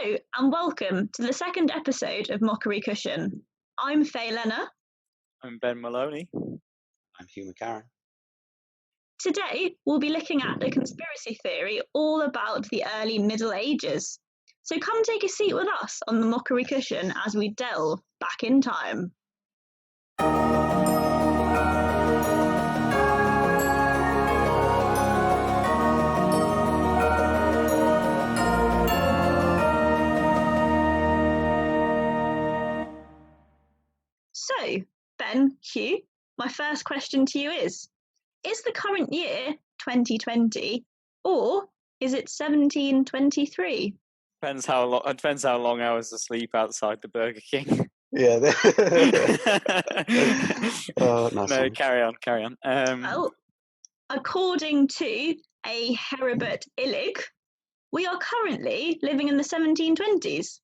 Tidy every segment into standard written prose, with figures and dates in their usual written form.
Hello and welcome to the second episode of Mockery Cushion. I'm Faye Lenner. I'm Ben Maloney. I'm Hugh McCarran. Today we'll be looking at the conspiracy theory all about the early Middle Ages. So come take a seat with us on the Mockery Cushion as we delve back in time. So, Ben, Hugh, my first question to you is the current year 2020 or is it 1723? Depends how long I was asleep outside the Burger King. Yeah. Nice No, one. carry on. Well, according to a Heribert Illig, we are currently living in the 1720s.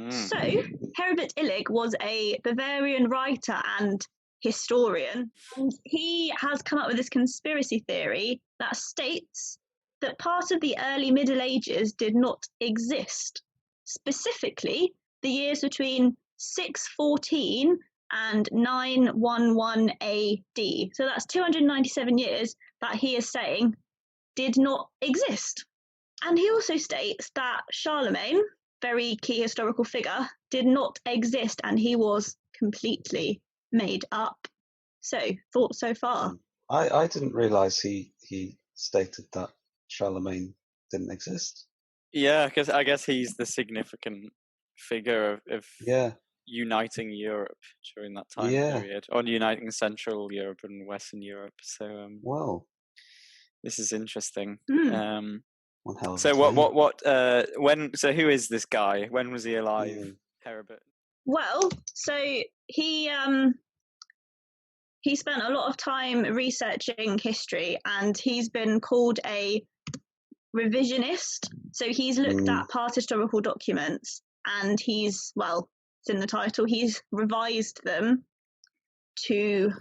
So, Heribert Illig was a Bavarian writer and historian, and he has come up with this conspiracy theory that states that part of the early Middle Ages did not exist, specifically the years between 614 and 911 AD. So that's 297 years that he is saying did not exist. And he also states that Charlemagne, very key historical figure, did not exist and he was completely made up. So, thoughts so far? I didn't realise he stated that Charlemagne didn't exist. Yeah, because I guess he's the significant figure of uniting Europe during that time period, or uniting Central Europe and Western Europe. So, wow, this is interesting. So who is this guy? When was he alive? Heribert? Well, so he spent a lot of time researching history and he's been called a revisionist. So he's looked at past historical documents and he's, well, it's in the title, he's revised them to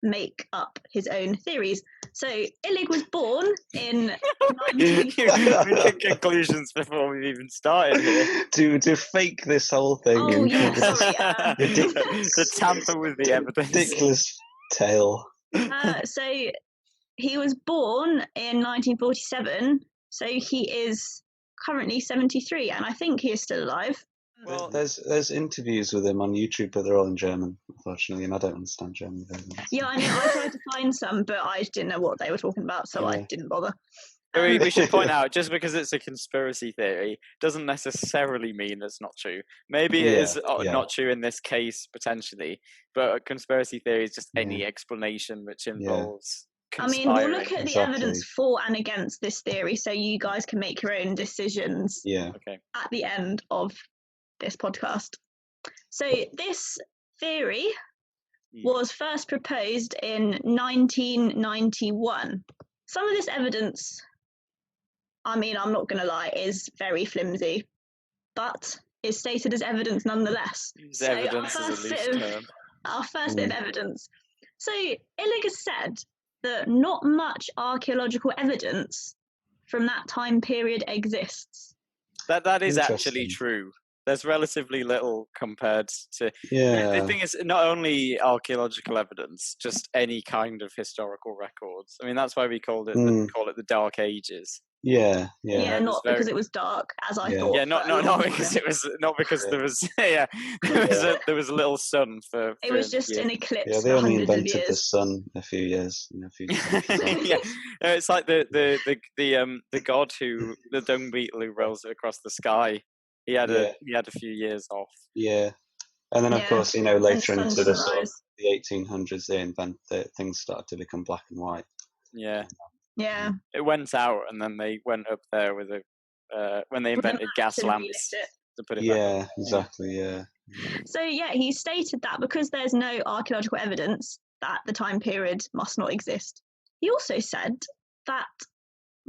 make up his own theories. So Illig was born in 19... conclusions before we've even started here. to fake this whole thing. Oh yeah, sorry. To tamper with the evidence. Ridiculous tale. So he was born in 1947, so he is currently 73, and I think he is still alive. Well, there's interviews with him on YouTube, but they're all in German, unfortunately, and I don't understand German very well. Yeah, I know. I tried to find some, but I didn't know what they were talking about, so I didn't bother. We should point out, just because it's a conspiracy theory doesn't necessarily mean it's not true. Maybe it is not true in this case, potentially, but a conspiracy theory is just any explanation which involves conspiring. I mean, we'll look at the evidence for and against this theory, so you guys can make your own decisions at the end of this podcast. So this theory was first proposed in 1991. Some of this evidence, I mean, I'm not going to lie, is very flimsy, but is stated as evidence nonetheless. Evidence is a loose term. Our first bit of evidence. So Illig has said that not much archaeological evidence from that time period exists. That is actually true. There's relatively little compared to... The thing is, not only archaeological evidence, just any kind of historical records. I mean, that's why we call it the Dark Ages. Not because it was dark, as I thought. Yeah, not because it was, not because there was there was a little sun for. It was just an eclipse. Yeah, they only invented the sun a few years. It's like the god who, the dung beetle who rolls it across the sky. He had a few years off. Yeah, and then of course later into the sort of the 1800s, things started to become black and white. Yeah. It went out, and then they went up there with when they invented gas lamps to put it back. Yeah, exactly. Yeah. So he stated that because there's no archaeological evidence, that the time period must not exist. He also said that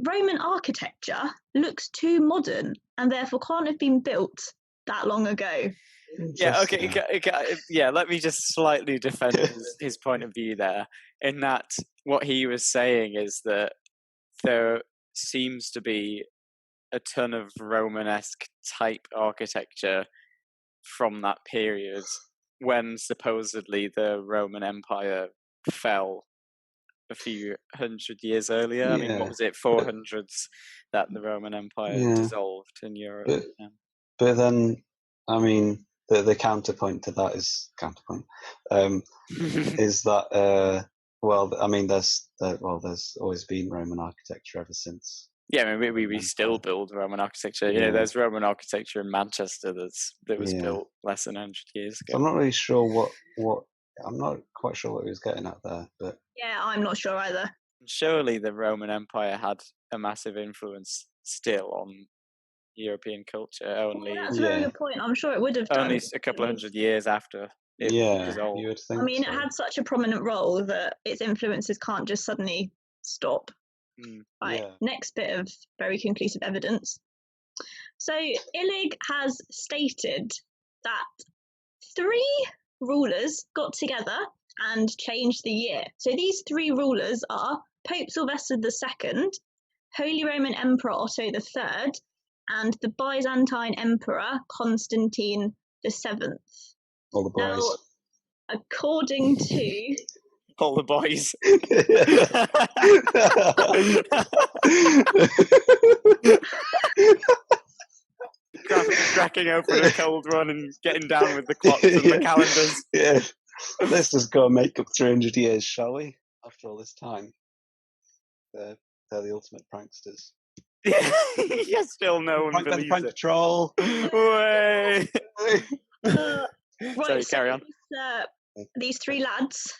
Roman architecture looks too modern and therefore can't have been built that long ago. Yeah, okay. Let me just slightly defend his point of view there, in that what he was saying is that there seems to be a ton of Romanesque type architecture from that period, when supposedly the Roman Empire fell a few hundred years earlier. I mean, what was it, 400s that the Roman Empire dissolved in Europe? But then, I mean, the counterpoint to that is is that well, I mean, there's always been Roman architecture ever since. Yeah, I mean, we still build Roman architecture. You know, there's Roman architecture in Manchester that was built less than 100 years ago. So I'm not really sure what I'm not quite sure what he was getting at there, but yeah, I'm not sure either. Surely the Roman Empire had a massive influence still on European culture. Only that's a very good point. I'm sure it would have done. Only a couple of hundred years after it dissolved. You would think. I mean, so. It had such a prominent role that its influences can't just suddenly stop. Right. Next bit of very conclusive evidence. So Illig has stated that 3 rulers got together and changed the year. So these 3 rulers are Pope Sylvester II, Holy Roman Emperor Otto III, and the Byzantine Emperor Constantine VII. All the boys. Now, according to all the boys. Cracking open a cold one and getting down with the clocks and the calendars. Yeah. Let's just go and make up 300 years, shall we? After all this time. They're the ultimate pranksters. Yeah, still no one believes prank it. Patrol. Way. Right, sorry, carry on. These 3 lads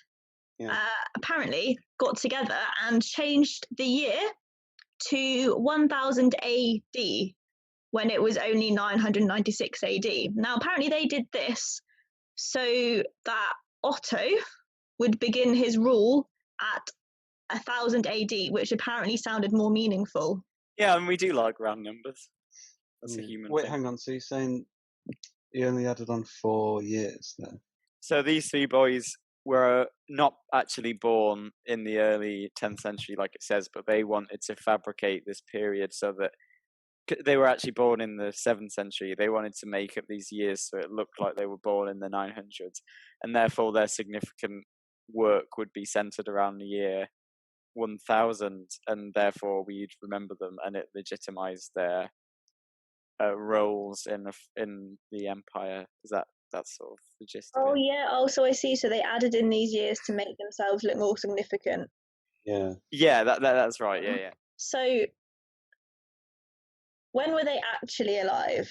apparently got together and changed the year to 1000 AD, when it was only 996 AD. Now, apparently they did this so that Otto would begin his rule at 1000 AD, which apparently sounded more meaningful. Yeah, and we do like round numbers. That's a human Wait, thing. hang on. So you're saying he only added on 4 years then? So these 3 boys were not actually born in the early 10th century, like it says, but they wanted to fabricate this period so that they were actually born in the 7th century. They wanted to make up these years so it looked like they were born in the 900s, and therefore their significant work would be centered around the year 1000, and therefore we'd remember them, and it legitimized their roles in the empire. Is that's sort of the gist of it? Yeah. Oh, so I see. So they added in these years to make themselves look more significant. Yeah, that's right. Yeah. So when were they actually alive?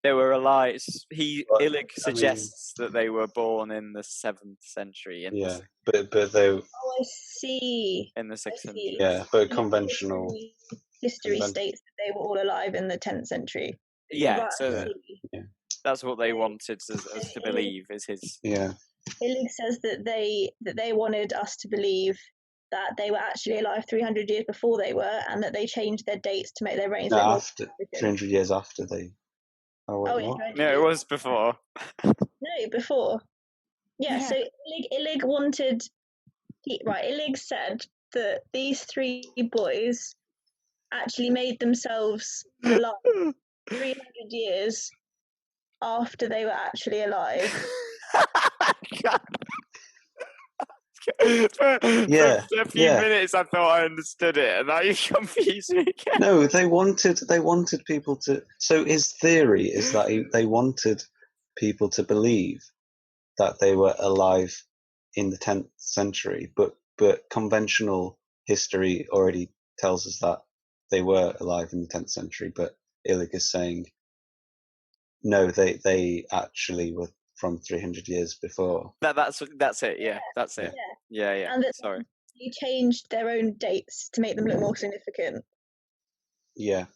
They were alive. Illig suggests that they were born in the 7th century. But they. Oh, I see. In the 600s. Yeah, but conventional history states that they were all alive in the 10th century. Yeah, that's what they wanted us to believe. Is his? Yeah. Illig says that they wanted us to believe that they were actually alive 300 years before they were, and that they changed their dates to make their reigns. No, after 300 years after they. No, it was before. No, before. Yeah. So Illig wanted. Illig said that these 3 boys actually made themselves alive 300 years after they were actually alive. For a few minutes I thought I understood it, and now you confuse me again. No, they wanted people to. So his theory is that they wanted people to believe that they were alive in the 10th century, but conventional history already tells us that they were alive in the 10th century. But Illig is saying no, they actually were from 300 years before. That's it. Yeah, that's it. Yeah. And sorry, they changed their own dates to make them look more significant. Yeah.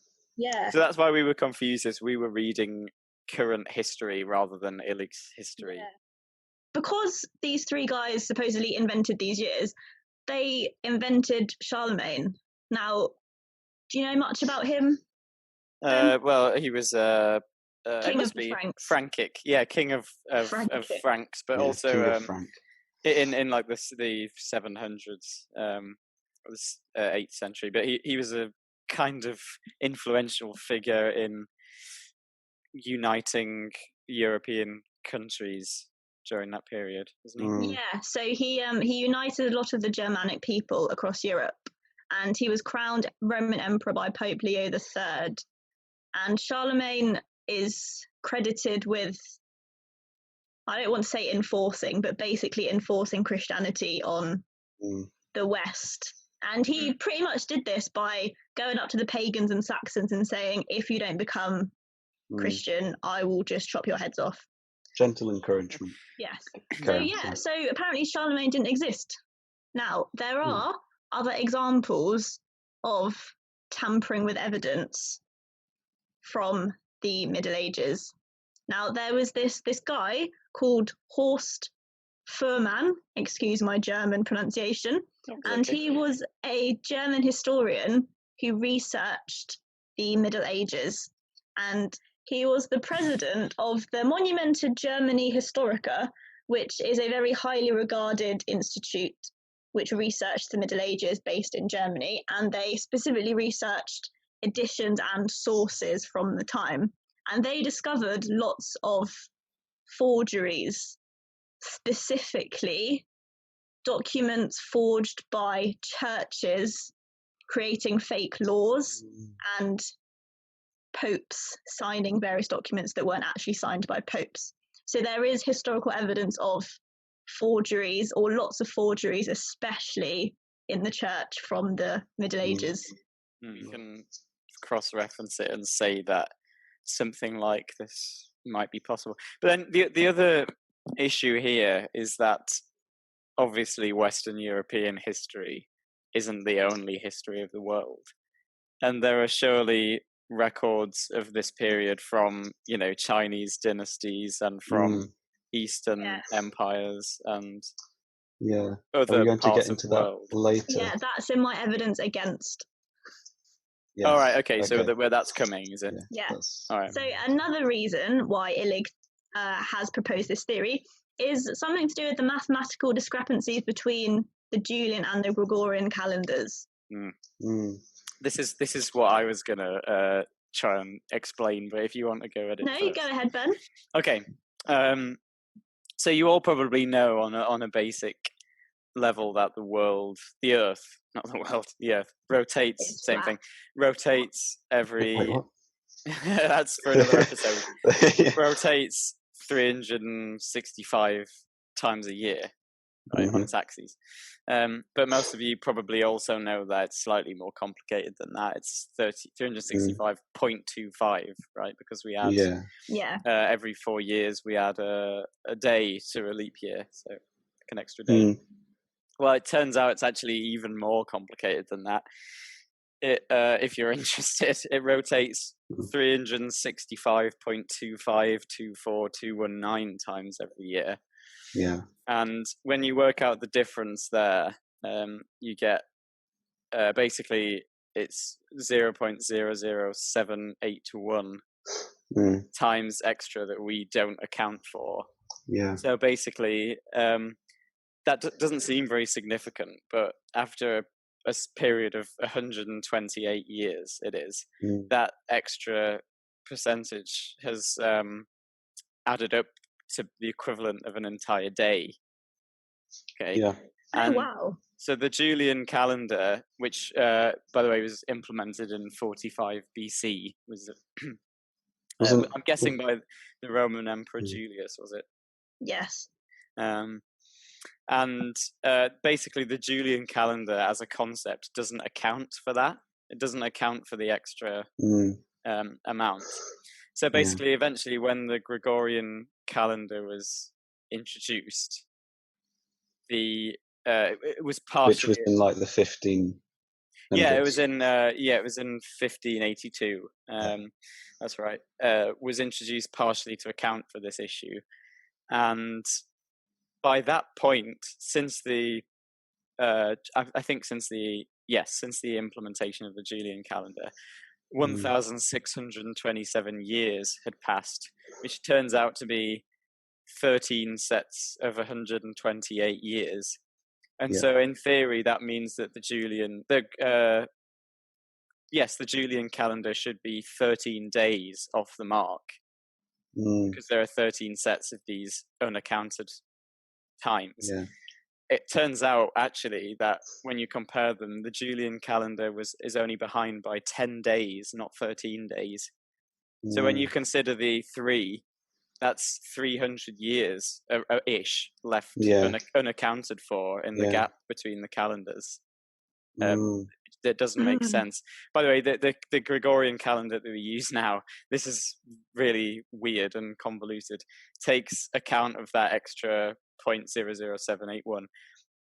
So that's why we were confused, as we were reading current history rather than Illig's history. Yeah. Because these 3 guys supposedly invented these years, they invented Charlemagne. Now, do you know much about him? Well, he was king of the Franks. Frankic, king of Franks, but also in like the 700s, 8th century. But he was a kind of influential figure in uniting European countries during that period, isn't he? Yeah, so he united a lot of the Germanic people across Europe, and he was crowned Roman Emperor by Pope Leo III. And Charlemagne is credited with, I don't want to say enforcing, but basically enforcing Christianity on the West. And he pretty much did this by going up to the pagans and Saxons and saying, if you don't become Christian, I will just chop your heads off. Gentle encouragement. Yes. So apparently Charlemagne didn't exist. Now, there are other examples of tampering with evidence from the Middle Ages. Now, there was this guy called Horst Fuhrmann, excuse my German pronunciation, and he was a German historian who researched the Middle Ages, and he was the president of the Monumented Germany Historica, which is a very highly regarded institute which researched the Middle Ages based in Germany, and they specifically researched editions and sources from the time, and they discovered lots of forgeries, specifically documents forged by churches creating fake laws and popes signing various documents that weren't actually signed by popes. So there is historical evidence of forgeries, or lots of forgeries, especially in the church from the Middle Ages. You can cross-reference it and say that something like this might be possible. But then the other issue here is that obviously Western European history isn't the only history of the world. And there are surely records of this period from, Chinese dynasties and from Eastern empires and other Are we going to get into that world. later? Yeah, that's in my evidence against. Yes. All right, okay, so where that's coming, is it? Yeah. All right. So another reason why Illig has proposed this theory is something to do with the mathematical discrepancies between the Julian and the Gregorian calendars. This is what I was gonna try and explain, but if you want to go at it, you go ahead, Ben. Okay. So you all probably know on a basic level that the Earth rotates. Same thing. Rotates every. That's for another episode. Rotates 365 times a year, right, on its axis. But most of you probably also know that it's slightly more complicated than that. It's 365.25, right? Because we add every 4 years we add a day to a leap year, so like an extra day. Well, it turns out it's actually even more complicated than that. If you're interested, it rotates 365.2524219 times every year. Yeah. And when you work out the difference there, you get basically it's 0.00781 times extra that we don't account for. Yeah. So basically, that doesn't seem very significant, but after a period of 128 years, that extra percentage has added up to the equivalent of an entire day. Okay. Yeah. And wow. So the Julian calendar, which by the way was implemented in 45 BC, was I'm guessing by the Roman Emperor Julius, was it? Yes. And basically the Julian calendar as a concept doesn't account for that. It doesn't account for the extra amount. So basically, eventually, when the Gregorian calendar was introduced, it was partially, which was in like the 15. It was in 1582. That's right. Was introduced partially to account for this issue, and by that point, since the since the implementation of the Julian calendar, 1,627 years had passed, which turns out to be 13 sets of 128 years. And so in theory, that means that the yes, the Julian calendar should be 13 days off the mark, because there are 13 sets of these unaccounted times. Yeah. It turns out actually that when you compare them, the Julian calendar is only behind by 10 days, not 13 days. So when you consider the 3, that's 300 years ish left unaccounted for in the gap between the calendars. That doesn't make sense. By the way, the Gregorian calendar that we use now, this is really weird and convoluted, takes account of that extra 0.00781.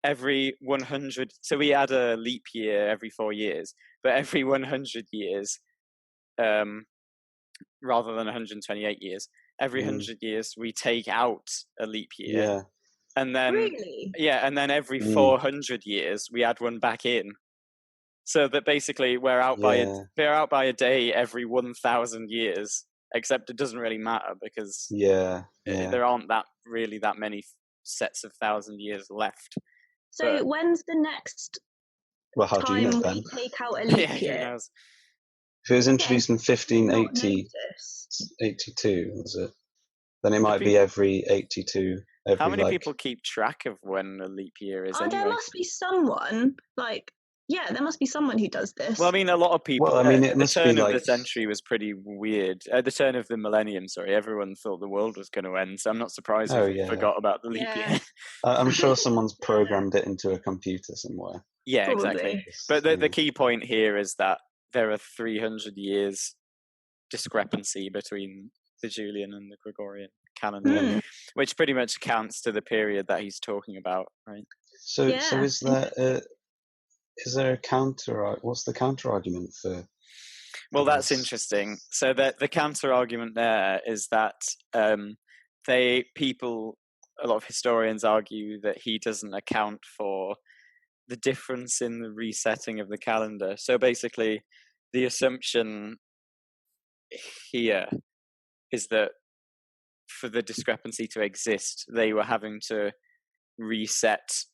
Every 100, so we add a leap year every 4 years, but every 100 years, rather than 128 years, every 100 years we take out a leap year. And then and then every 400 years we add one back in. So that basically we're out by a day every 1,000 years, except it doesn't really matter because there aren't that many sets of 1,000 years left. So when's the next time we take out a leap year? Who knows? If it was introduced in 1582, was it? Then it might be every 82. How many people keep track of when a leap year is? Anyway? There must be someone there must be someone who does this. Well, I mean, a lot of people. Well, I mean, the turn of the century was pretty weird. The turn of the millennium, everyone thought the world was going to end. So I'm not surprised if we forgot about the leap year. I'm sure someone's programmed it into a computer somewhere. Yeah, probably. Exactly. But the key point here is that there are 300 years discrepancy between the Julian and the Gregorian calendar, which pretty much accounts to the period that he's talking about, right? So is there a counter? What's the counter argument for? Well, that's interesting. So the counter argument there is that a lot of historians argue that he doesn't account for the difference in the resetting of the calendar. So basically, the assumption here is that for the discrepancy to exist, they were having to reset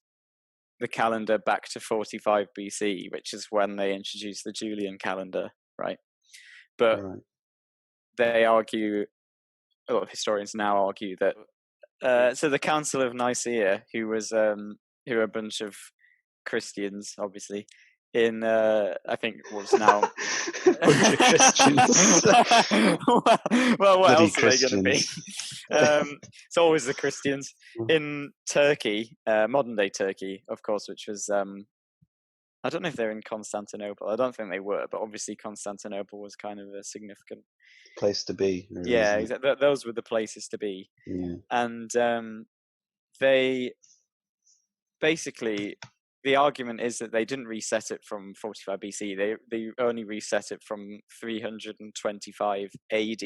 the calendar back to 45 BC, which is when they introduced the Julian calendar, right? But they argue, a lot of historians now argue that so the Council of Nicaea, who were a bunch of Christians, obviously, in I think what's now bunch of Christians. well, what else are they going to be? It's always the Christians in Turkey, modern day Turkey, of course, which was I don't know if they're in Constantinople. I don't think they were, but obviously Constantinople was kind of a significant place to be. Really, yeah, exactly. Those were the places to be, and they basically. The argument is that they didn't reset it from 45 BC. They only reset it from 325 AD,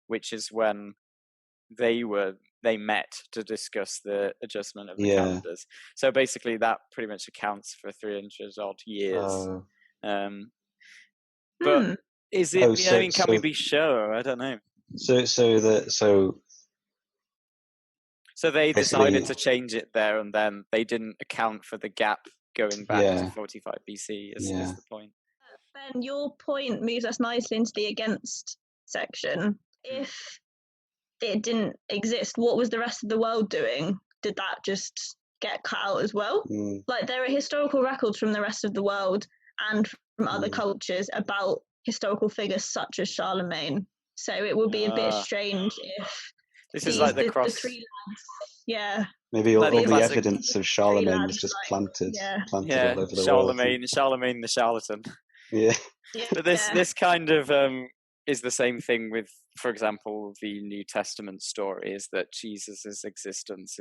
which is when they met to discuss the adjustment of the calendars. So basically, that pretty much accounts for 300 odd years. But is it? I mean, can we be sure? I don't know. So they decided to change it there, and then they didn't account for the gap going back to 45 BC. Is the point? Ben, your point moves us nicely into the against section. If it didn't exist, what was the rest of the world doing? Did that just get cut out as well? Like, there are historical records from the rest of the world and from other cultures about historical figures such as Charlemagne. So it would be a bit strange if this is like the cross. The three lads, maybe all the evidence of Charlemagne was just planted all over the world. Charlemagne the charlatan. Yeah. But this kind of is the same thing with, for example, the New Testament story, is that Jesus' existence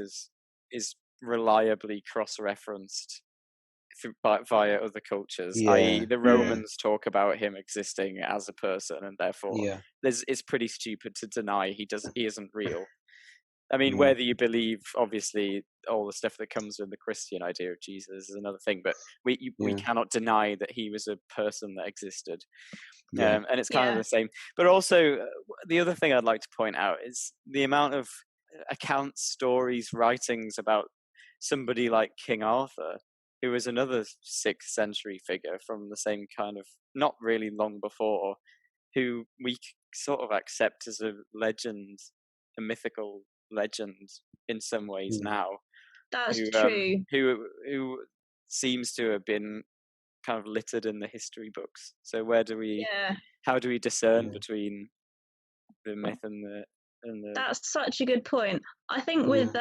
is reliably cross-referenced via other cultures, i.e. the Romans talk about him existing as a person, and therefore it's pretty stupid to deny he isn't real. I mean, whether you believe, obviously, all the stuff that comes with the Christian idea of Jesus is another thing, but we cannot deny that he was a person that existed. And it's kind of the same. But also, the other thing I'd like to point out is the amount of accounts, stories, writings about somebody like King Arthur who was another 6th century figure from the same kind of, not really long before, who we sort of accept as a legend, a mythical legend in some ways now. That's true. Who seems to have been kind of littered in the history books. So how do we discern between the myth and the That's such a good point. I think with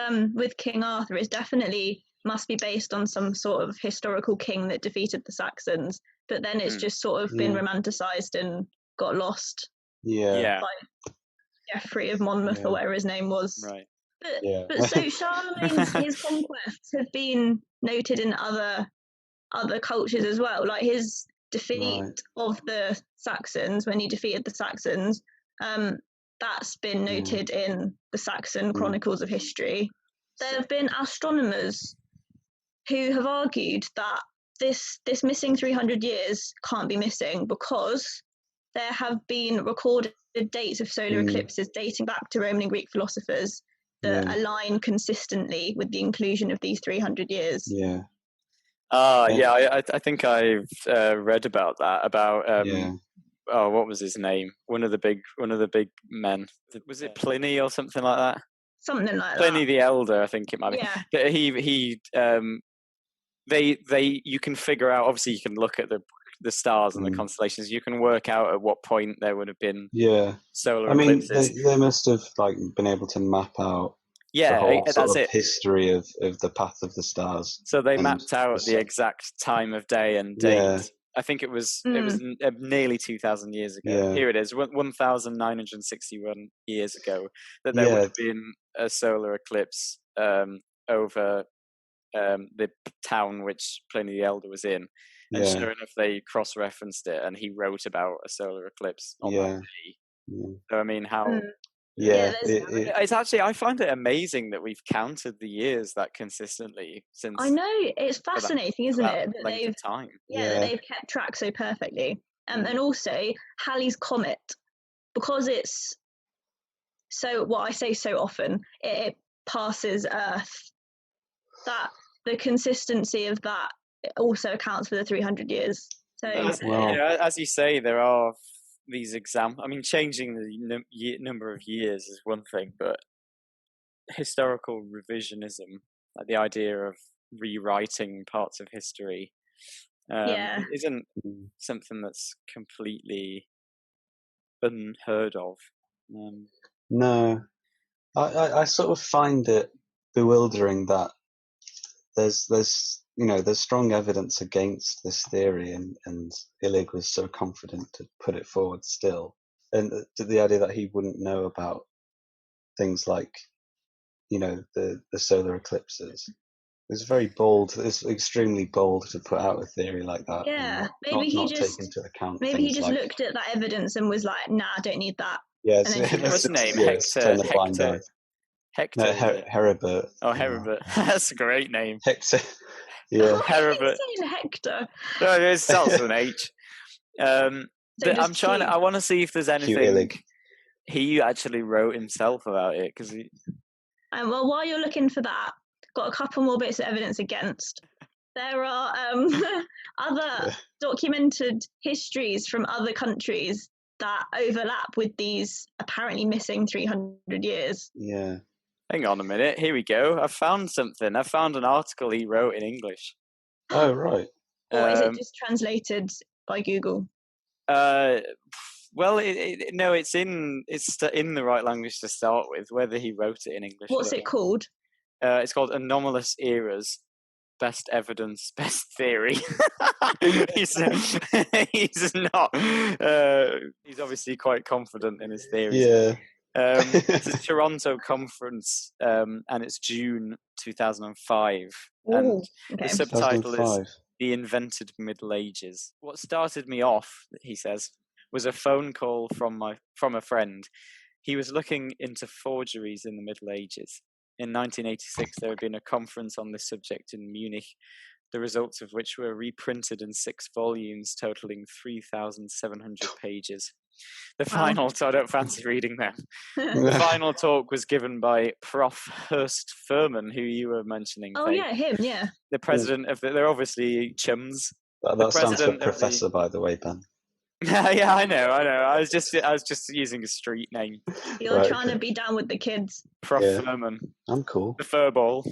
King Arthur, it's definitely must be based on some sort of historical king that defeated the Saxons, but then it's just sort of been romanticized and got lost. Yeah. By Geoffrey of Monmouth or whatever his name was. Right. But so Charlemagne, his conquests have been noted in other cultures as well. Like his defeat of the Saxons, when he defeated the Saxons, that's been noted in the Saxon chronicles of history. There have been astronomers who have argued that this missing 300 years can't be missing because there have been recorded dates of solar eclipses dating back to Roman and Greek philosophers that align consistently with the inclusion of these 300 years. Yeah. I think I've read about that. About what was his name? One of the big men. Was it Pliny or something like that? Something like Pliny that. the Elder, I think it might be. Yeah. But you can figure out. Obviously, you can look at the stars and the constellations. You can work out at what point there would have been solar eclipses. They must have been able to map out the whole sort of history of the path of the stars. So they mapped out the exact time of day and date. I think it was nearly 2,000 years ago. Here it is, 1,961 years ago, that there would have been a solar eclipse over the town which Pliny the Elder was in. And sure enough, they cross-referenced it, and he wrote about a solar eclipse on that day. So I mean, how? It's actually, I find it amazing that we've counted the years that consistently since. I know, it's fascinating, isn't it? That they've time. That they've kept track so perfectly. And also Halley's Comet, because it's so what I say so often, it passes Earth. That the consistency of that also accounts for the 300 years. So as you say, there are these examples. I mean, changing the number of years is one thing, but historical revisionism, like the idea of rewriting parts of history, isn't something that's completely unheard of. No, I sort of find it bewildering that there's strong evidence against this theory, and Illig was so confident to put it forward still, and the idea that he wouldn't know about things like the solar eclipses. It's very bold. It's extremely bold to put out a theory like that. Yeah, maybe he just take into account. Maybe he just looked at that evidence and was like, "Nah, I don't need that." Yeah, what's his name? Hector. No, Heribert. Oh, Heribert. That's a great name. Hector. Yeah. Heribert. Saying Hector. No, it starts with an H. I'm trying. I want to see if there's anything he actually wrote himself about it, because he. Well, while you're looking for that, got a couple more bits of evidence against. There are other documented histories from other countries that overlap with these apparently missing 300 years. Yeah. Hang on a minute. Here we go. I found something. I found an article he wrote in English. Oh, right. Or is it just translated by Google? Well, it's in the right language to start with. Whether he wrote it in English. What's it called? It's called Anomalous Eras. Best evidence, best theory. He's not. He's obviously quite confident in his theories. Yeah. It's a Toronto conference, and it's June 2005. And the subtitle is "The Invented Middle Ages." What started me off, he says, was a phone call from a friend. He was looking into forgeries in the Middle Ages. In 1986, there had been a conference on this subject in Munich, the results of which were reprinted in 6 volumes totaling 3,700 pages. The final talk, I don't fancy reading them. The final talk was given by Prof. Hurst Furman, who you were mentioning. Oh, yeah, him, yeah. The president of they're obviously chums. That stands for professor, by the way, Ben. Yeah, I know. I was just using a street name. You're trying to be down with the kids. Prof. Furman. I'm cool. The furball,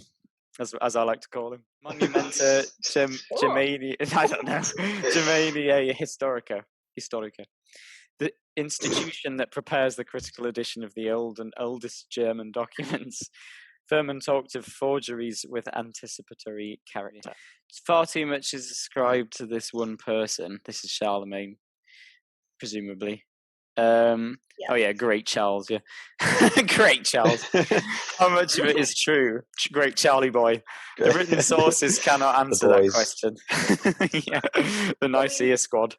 as I like to call him. Monumenta Germania. I don't know. Germania Historica. The institution that prepares the critical edition of the old and oldest German documents. Furman talked of forgeries with anticipatory character. Far too much is ascribed to this one person. This is Charlemagne, presumably. Oh yeah, great Charles, yeah. Great Charles. How much of it is true? Great Charlie boy. The written sources cannot answer that question. Yeah, the Nicaea squad.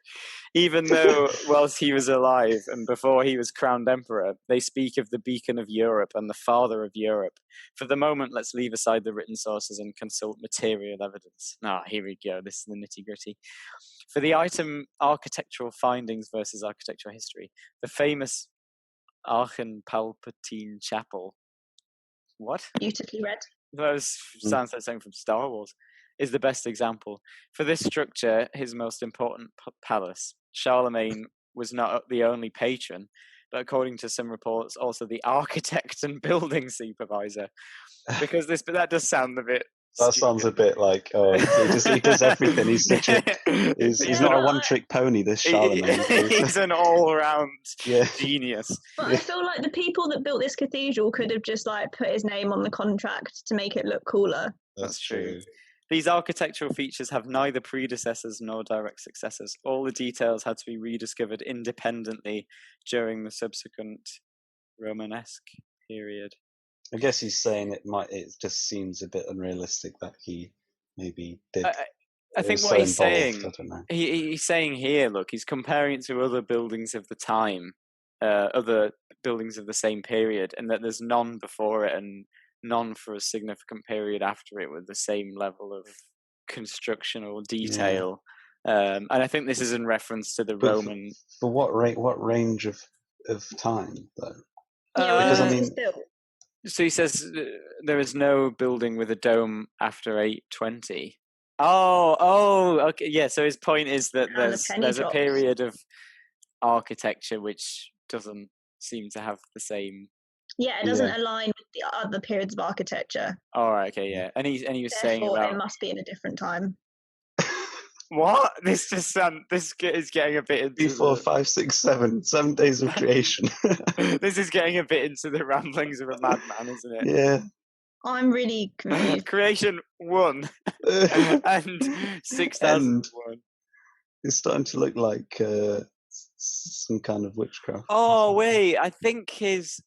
Even though whilst he was alive and before he was crowned emperor, they speak of the beacon of Europe and the father of Europe. For the moment, let's leave aside the written sources and consult material evidence. Here we go. This is the nitty-gritty. For the item architectural findings versus architectural history, the famous Aachen Palpatine Chapel. What? Beautifully read. That sounds like something from Star Wars. Is the best example. For this structure, his most important palace, Charlemagne was not the only patron, but according to some reports, also the architect and building supervisor. Because that does sound a bit. That sounds a bit like he does everything. He's such he's not a one-trick pony. This Charlemagne. He's an all-round genius. But I feel like the people that built this cathedral could have just put his name on the contract to make it look cooler. That's true. These architectural features have neither predecessors nor direct successors. All the details had to be rediscovered independently during the subsequent Romanesque period. I guess he's saying it just seems a bit unrealistic that he maybe did. I think what he's saying, he's saying here, look, he's comparing it to other buildings of the time, other buildings of the same period, and that there's none before it and none for a significant period after it with the same level of construction or detail. And I think this is in reference to the Roman. But what range of time though? Because I mean. So he says there is no building with a dome after 820. Oh, okay. Yeah, so his point is that there's a period of architecture which doesn't seem to have the same. Yeah, it doesn't align with the other periods of architecture. All right, okay, yeah. And he was saying about it must be in a different time. What? This is getting a bit into 3, 4, 5, 6, 7 days of creation. This is getting a bit into the ramblings of a madman, isn't it? Yeah. I'm really confused. Creation 1 and 6001. It's starting to look like some kind of witchcraft. Oh wait, I think his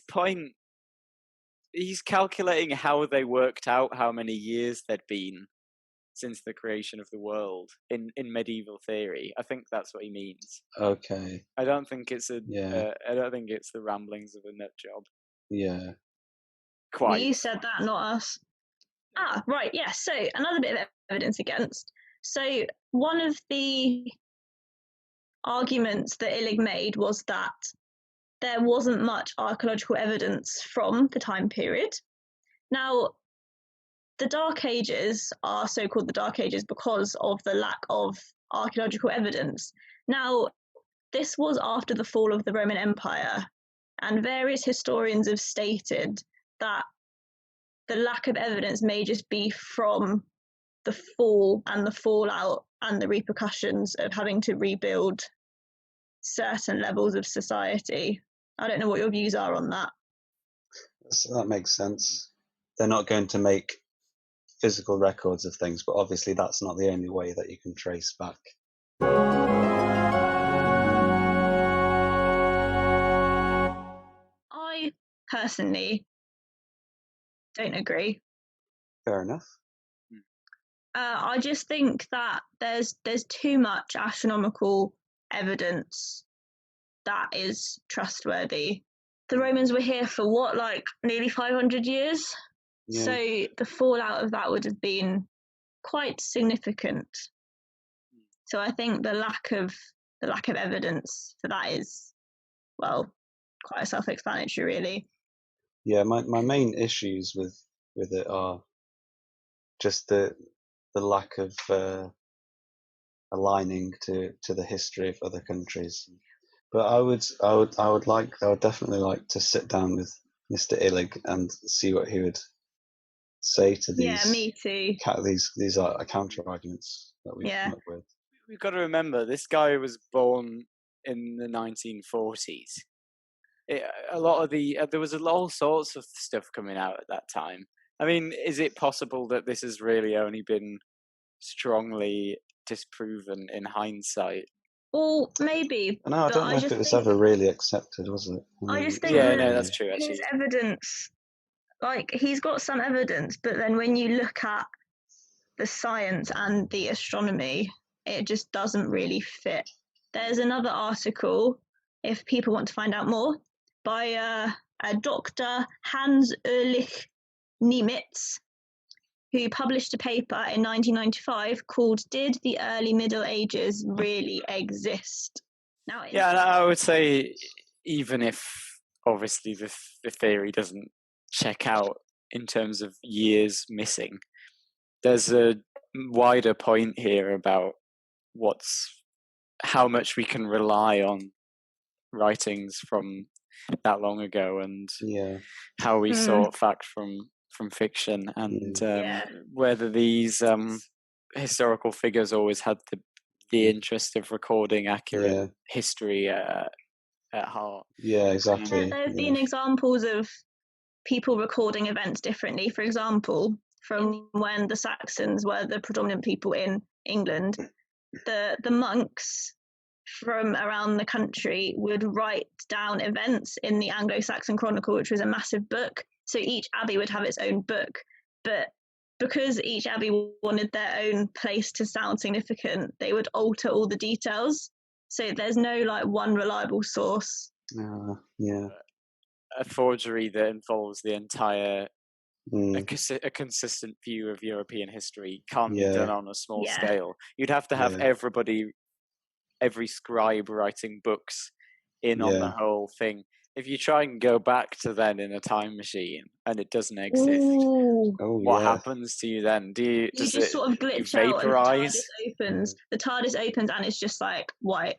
point. He's calculating how they worked out how many years there'd been since the creation of the world in medieval theory. I think that's what he means. Okay. I don't think it's I don't think it's the ramblings of a nut job. Yeah. Quite. Well, you said that, not us. Right. Yeah. So another bit of evidence against. So one of the arguments that Illig made was that there wasn't much archaeological evidence from the time period. Now, the Dark Ages are so-called the Dark Ages because of the lack of archaeological evidence. Now, this was after the fall of the Roman Empire, and various historians have stated that the lack of evidence may just be from the fall and the fallout and the repercussions of having to rebuild certain levels of society. I don't know what your views are on that. So that makes sense. They're not going to make physical records of things, but obviously that's not the only way that you can trace back. I personally don't agree. Fair enough. I just think that there's too much astronomical evidence that is trustworthy. The Romans were here for what, nearly 500 years? Yeah. So the fallout of that would have been quite significant. So I think the lack of the lack of evidence for that is, well, quite self-explanatory, really. Yeah, my main issues with it are just the lack of aligning to the history of other countries. But I would definitely like to sit down with Mr. Illig and see what he would say to these. Yeah, me too. These are counter arguments that we've come up with. We've got to remember this guy was born in the 1940s. There was all sorts of stuff coming out at that time. I mean, is it possible that this has really only been strongly disproven in hindsight? Well, maybe. No, I don't know if it was ever really accepted, was it? I just think that's true. Actually, his evidence, like, he's got some evidence, but then when you look at the science and the astronomy, it just doesn't really fit. There's another article, if people want to find out more, by a Dr. Hans-Ulrich Niemitz, who published a paper in 1995 called "Did the Early Middle Ages Really Exist?" Now, and I would say, even if obviously the theory doesn't check out in terms of years missing, there's a wider point here about how much we can rely on writings from that long ago, and how we sort fact from fiction, and whether these historical figures always had the interest of recording accurate history at heart. Yeah, exactly. There have been examples of people recording events differently. For example, from when the Saxons were the predominant people in England, the monks from around the country would write down events in the Anglo-Saxon Chronicle, which was a massive book. So each abbey would have its own book, but because each abbey wanted their own place to sound significant, they would alter all the details. So there's no one reliable source. A forgery that involves the entire a consistent view of European history can't be done on a small scale. You'd have to have every scribe writing books in on the whole thing. If you try and go back to then in a time machine and it doesn't exist, what happens to you then? Does it sort of glitch vaporize? Out and the TARDIS opens and it's just white.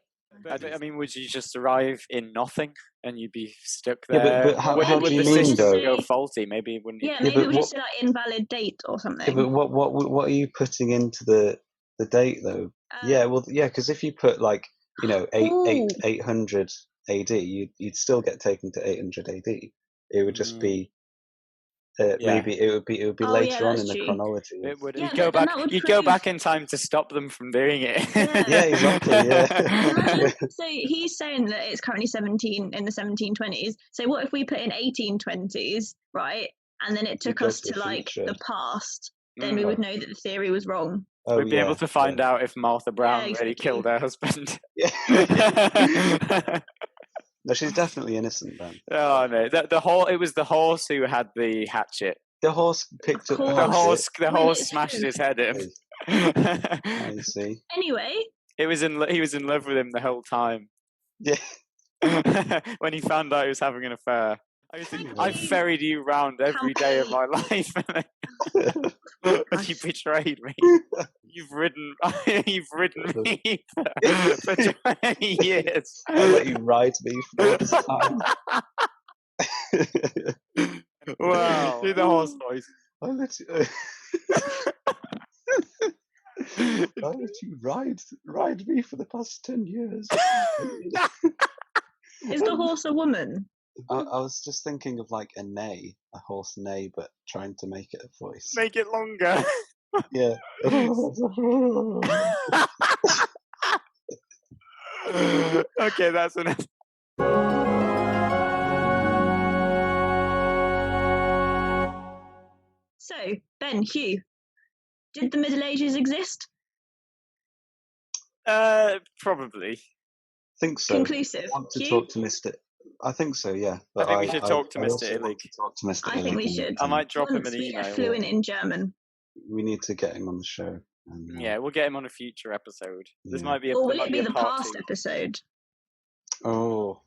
I mean, would you just arrive in nothing and you'd be stuck there? But how would do you the mean, system though? go faulty? Maybe it wouldn't. Maybe it would just say invalid date or something. Yeah, but what are you putting into the date though? Because if you put 800 AD, you'd still get taken to 800 AD. It would just be maybe it would be later on in the chronology. It would. You'd go back in time to stop them from doing it. Yeah, exactly. Yeah. So he's saying that it's currently in the 1720s. So what if we put in 1820s, right? And then it took us to the past. Then we would know that the theory was wrong. We'd be able to find out if Martha Brown really killed her husband. Yeah. No, she's definitely innocent then. Oh no! It was the horse who had the hatchet. The horse picked up the horse smashed his head in. I see. Anyway, he was in love with him the whole time. Yeah. When he found out he was having an affair, I ferried you round every day of my life, and you betrayed me. You've ridden me for 20 years. I let you ride me for all this time. Wow. Do the horse voice. I let you ride me for the past 10 years. Is the horse a woman? I was just thinking of a neigh, a horse neigh, but trying to make it a voice. Make it longer. Yeah. Okay, that's enough. So, Ben, Hugh, did the Middle Ages exist? Probably. I think so. Conclusive. I want to talk to Mr. I think so, yeah. But I think we should talk to Mr. Illig. I think we should. I might drop him an email. email. Fluent in German. We need to get him on the show. Yeah, we'll get him on a future episode. This might be a. Or will it be the part past 2. episode? Oh,